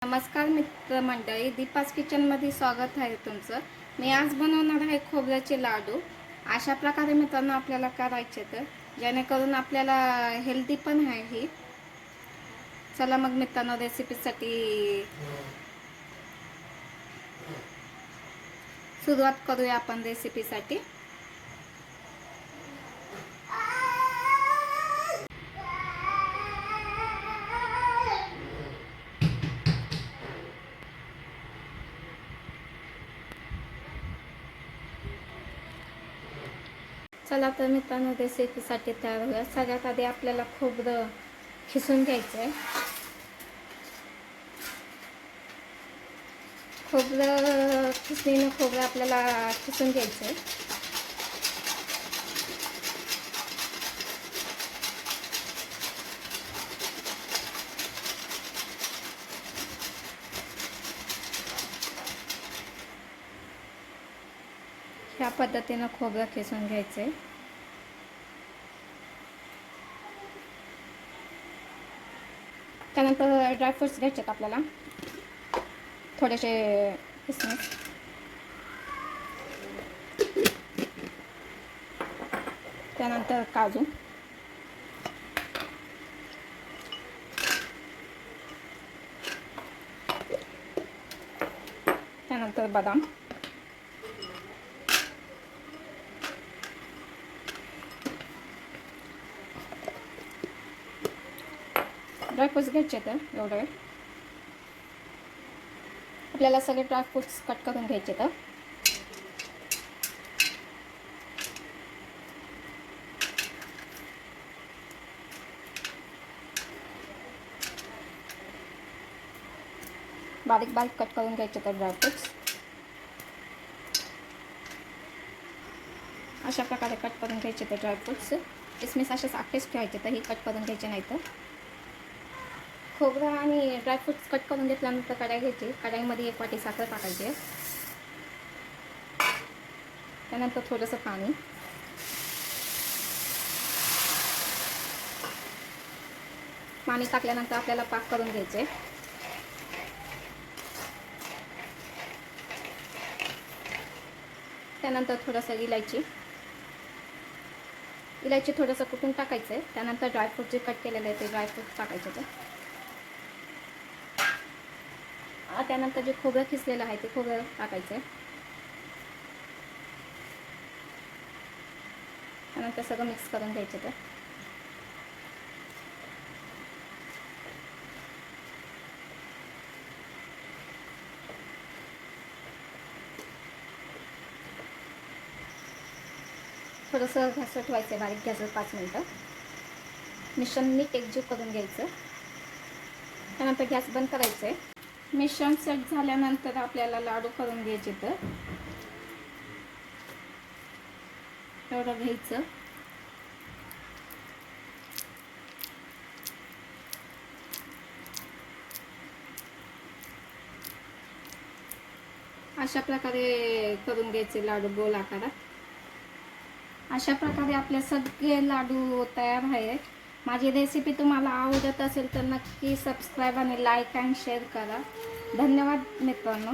नमस्कार मित्रमंडळी, दीपास किचनमध्ये स्वागत आहे तुमचं. मी आज बनवणार आहे खोबऱ्याचे लाडू. अशा प्रकारे मित्रांनो आपल्याला करायचे तर जेणेकरून आपल्याला हेल्दी पण आहे. चला मग मित्रांनो रेसिपीसाठी सुरुवात करूया आपण रेसिपीसाठी. चला तर मित्रांनो रेसिपीसाठी तयार होऊया. सगळ्यात आधी आपल्याला खोबरं खिसून घ्यायचं आहे. खोबरं आपल्याला खिसून घ्यायचं आहे. ह्या पद्धतीनं खोबरं खिसून घ्यायचं आहे. त्यानंतर ड्रायफ्रूट्स घ्यायचे आपल्याला, थोडेसे किसमिस, त्यानंतर काजू, त्यानंतर बदाम, ड्रायफ्रूट्स घ्यायचे तर एवढे आपल्याला सगळे ड्रायफ्रूट्स कट करून घ्यायचे तर बारीक बारीक कट करून घ्यायचे तर ड्रायफ्रूट्स अशा प्रकारे कट करून घ्यायचे तर ड्रायफ्रूट्स. किसमिस असेच आखेच ठेवायचे तर ही कट करून घ्यायचे नाही तर. खोबरं आणि ड्रायफ्रूट्स कट करून घेतल्यानंतर कढाई घ्यायची. कढाईमध्ये 1 वाटी साखर टाकायची. त्यानंतर थोडंसं पाणी, पाणी टाकल्यानंतर आपल्याला पाक करून घ्यायचे. त्यानंतर थोडंसं इलायची थोडंसं कुटून टाकायचं आहे. त्यानंतर ड्रायफ्रूट जे कट केलेले आहे ते ड्रायफ्रूट टाकायचे. त्यानंतर जे खोबरं खिसलेलं आहे ते खोबरं टाकायचं आहे. त्यानंतर सगळं मिक्स करून घ्यायचं. तर थोडंसं गॅसवर ठेवायचं आहे, बारीक गॅसवर 5 मिनटं. मिश्रण नीट एकजीव करून घ्यायचं. त्यानंतर गॅस बंद करायचं आहे. मिश्रण सेट झाल्यानंतर आपल्याला लाडू करून घ्यायचे. तर एवढं घ्यायचं. अशा प्रकारे करून घ्यायचे लाडू गोल आकारात. अशा प्रकारे आपले सगळे लाडू तयार आहेत. माझी रेसिपी तुम्हाला आवडत असेल तर नक्की सबस्क्राईब आणि लाईक अँड शेअर करा. धन्यवाद मित्रांनो.